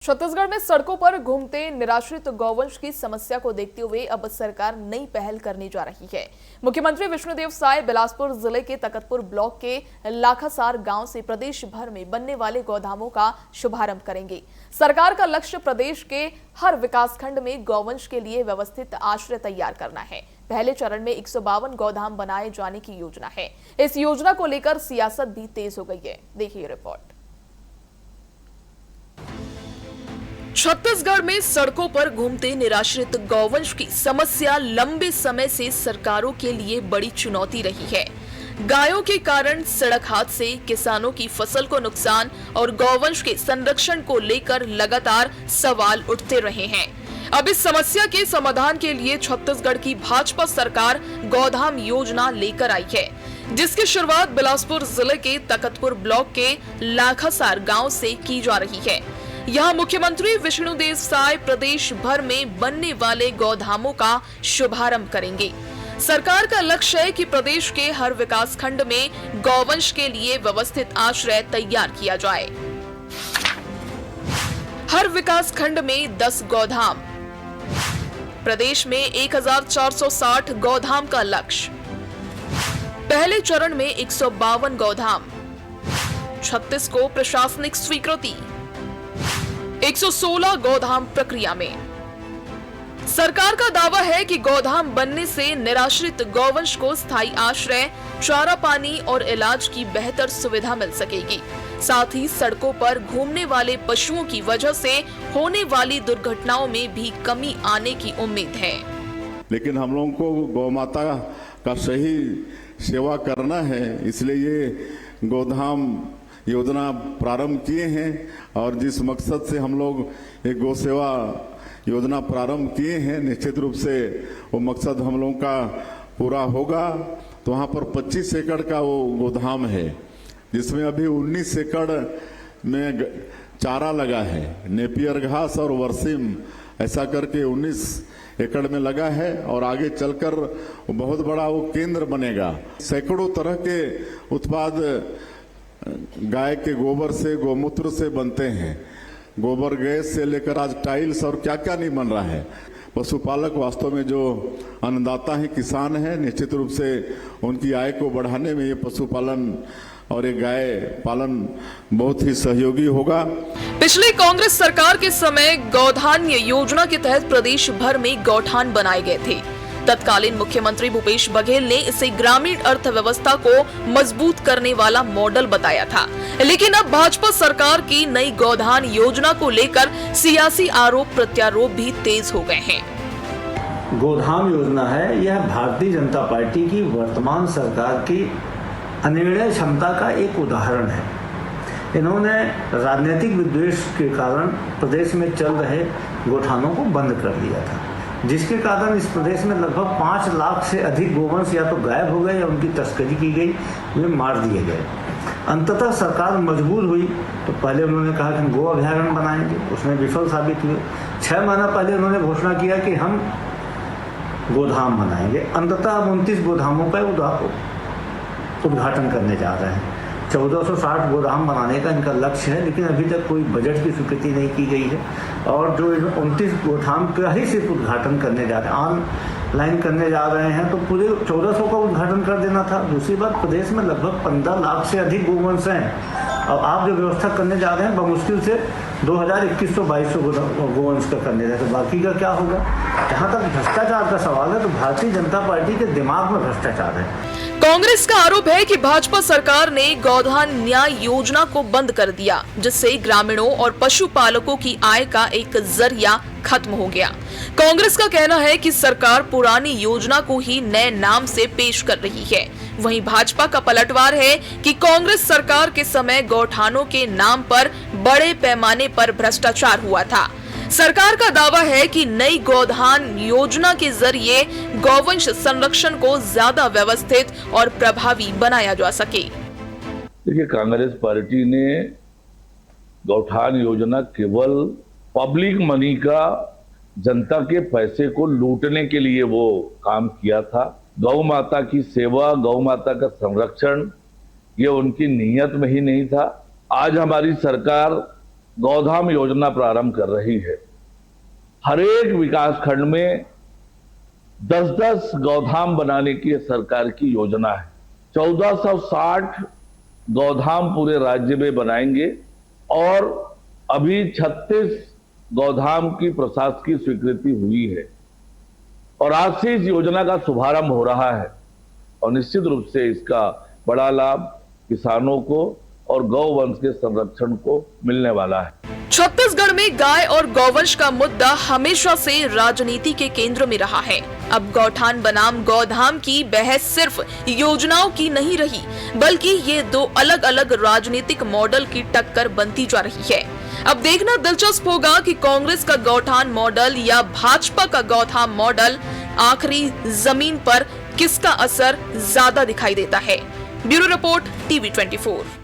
छत्तीसगढ़ में सड़कों पर घूमते निराश्रित गौवंश की समस्या को देखते हुए अब सरकार नई पहल करने जा रही है। मुख्यमंत्री विष्णुदेव साय बिलासपुर जिले के तकतपुर ब्लॉक के लाखासार गांव से प्रदेश भर में बनने वाले गौधामों का शुभारंभ करेंगे। सरकार का लक्ष्य प्रदेश के हर विकासखंड में गौवंश के लिए व्यवस्थित आश्रय तैयार करना है। पहले चरण में 152 गौधाम बनाए जाने की योजना है। इस योजना को लेकर सियासत भी तेज हो गई है। देखिए रिपोर्ट। छत्तीसगढ़ में सड़कों पर घूमते निराश्रित गौवंश की समस्या लंबे समय से सरकारों के लिए बड़ी चुनौती रही है। गायों के कारण सड़क हादसे, किसानों की फसल को नुकसान और गौवंश के संरक्षण को लेकर लगातार सवाल उठते रहे हैं। अब इस समस्या के समाधान के लिए छत्तीसगढ़ की भाजपा सरकार गौधाम योजना लेकर आई है, जिसकी शुरुआत बिलासपुर जिले के तकतपुर ब्लॉक के लाखासार गांव से की जा रही है। यहाँ मुख्यमंत्री विष्णुदेव साय प्रदेश भर में बनने वाले गौधामों का शुभारंभ करेंगे। सरकार का लक्ष्य है कि प्रदेश के हर विकासखंड में गौवंश के लिए व्यवस्थित आश्रय तैयार किया जाए। हर विकासखंड में 10 गौधाम, प्रदेश में 1460 गौधाम का लक्ष्य। पहले चरण में 152 गौधाम, 36 को प्रशासनिक स्वीकृति, 116 गौधाम प्रक्रिया में। सरकार का दावा है कि गौधाम बनने से निराश्रित गौवंश को स्थायी आश्रय, चारा पानी और इलाज की बेहतर सुविधा मिल सकेगी। साथ ही सड़कों पर घूमने वाले पशुओं की वजह से होने वाली दुर्घटनाओं में भी कमी आने की उम्मीद है। लेकिन हम लोगों को गौ माता का सही सेवा करना है, इसलिए ये गौधाम योजना प्रारंभ किए हैं। और जिस मकसद से हम लोग एक गौ सेवा योजना प्रारंभ किए हैं, निश्चित रूप से वो मकसद हम लोगों का पूरा होगा। तो वहाँ पर 25 एकड़ का वो गोदाम है, जिसमें अभी 19 एकड़ में चारा लगा है, नेपियर घास और वर्सिम, ऐसा करके 19 एकड़ में लगा है। और आगे चलकर बहुत बड़ा वो केंद्र बनेगा। सैकड़ों तरह के उत्पाद गाय के गोबर से, गोमूत्र से बनते हैं। गोबर गैस से लेकर आज टाइल्स और क्या क्या नहीं बन रहा है। पशुपालक वास्तव में जो अन्नदाता है, किसान है, निश्चित रूप से उनकी आय को बढ़ाने में ये पशुपालन और ये गाय पालन बहुत ही सहयोगी होगा। पिछली कांग्रेस सरकार के समय गौधान्य योजना के तहत प्रदेश भर में गौठान बनाए गए थे। तत्कालीन मुख्यमंत्री भूपेश बघेल ने इसे ग्रामीण अर्थव्यवस्था को मजबूत करने वाला मॉडल बताया था। लेकिन अब भाजपा सरकार की नई गौधान योजना को लेकर सियासी आरोप प्रत्यारोप भी तेज हो गए हैं। गौधाम योजना है, यह भारतीय जनता पार्टी की वर्तमान सरकार की अनिर्णय क्षमता का एक उदाहरण है। इन्होंने राजनीतिक विद्वेष के कारण प्रदेश में चल रहे गौठानों को बंद कर दिया था, जिसके कारण इस प्रदेश में लगभग 5 लाख से अधिक गोवंश या तो गायब हो गए या उनकी तस्करी की गई, वे मार दिए गए। अंततः सरकार मजबूर हुई तो पहले उन्होंने कहा कि हम गो अभयारण्य बनाएंगे, उसमें विफल साबित हुए। 6 महीना पहले उन्होंने घोषणा किया कि हम गोधाम बनाएंगे। अंततः अब 29 गोधामों का उद्घाटन करने जा रहे हैं। 1460 गोदाम बनाने का इनका लक्ष्य है, लेकिन अभी तक कोई बजट की स्वीकृति नहीं की गई है। और जो 29 गोदाम का ही सिर्फ उद्घाटन करने जा रहे हैं, ऑनलाइन करने जा रहे हैं, तो पूरे 1400 का उद्घाटन कर देना था। दूसरी बात, प्रदेश में लगभग 15 लाख से अधिक गोवंश हैं और आप जो व्यवस्था करने जा रहे हैं बमुश्किल से 2100-2200 गोवंश का करने जा रहे हैं, तो बाकी का क्या होगा। जहाँ तक भ्रष्टाचार का सवाल है तो भारतीय जनता पार्टी के दिमाग में भ्रष्टाचार है। कांग्रेस का आरोप है कि भाजपा सरकार ने गौधान न्याय योजना को बंद कर दिया, जिससे ग्रामीणों और पशुपालकों की आय का एक जरिया खत्म हो गया। कांग्रेस का कहना है कि सरकार पुरानी योजना को ही नए नाम से पेश कर रही है। वहीं भाजपा का पलटवार है कि कांग्रेस सरकार के समय गौठानों के नाम पर बड़े पैमाने पर भ्रष्टाचार हुआ था। सरकार का दावा है कि नई गौधान योजना के जरिए गौवंश संरक्षण को ज्यादा व्यवस्थित और प्रभावी बनाया जा सके। देखिए, कांग्रेस पार्टी ने गौठान योजना केवल पब्लिक मनी का, जनता के पैसे को लूटने के लिए वो काम किया था। गौ माता की सेवा, गौ माता का संरक्षण, ये उनकी नीयत में ही नहीं था। आज हमारी सरकार गौधाम योजना प्रारंभ कर रही है। हर एक विकास खंड में 10-10 गौधाम बनाने की सरकार की योजना है। 1460 गौधाम पूरे राज्य में बनाएंगे और अभी 36 गौधाम की प्रशासकीय स्वीकृति हुई है और आज से इस योजना का शुभारंभ हो रहा है और निश्चित रूप से इसका बड़ा लाभ किसानों को और गौवंश के संरक्षण को मिलने वाला है। छत्तीसगढ़ में गाय और गौवंश का मुद्दा हमेशा से राजनीति के केंद्र में रहा है। अब गौठान बनाम गौधाम की बहस सिर्फ योजनाओं की नहीं रही, बल्कि ये दो अलग अलग राजनीतिक मॉडल की टक्कर बनती जा रही है। अब देखना दिलचस्प होगा कि कांग्रेस का गौठान मॉडल या भाजपा का गौधाम मॉडल आखिरी जमीन पर किसका असर ज्यादा दिखाई देता है। Bureau report, TV24।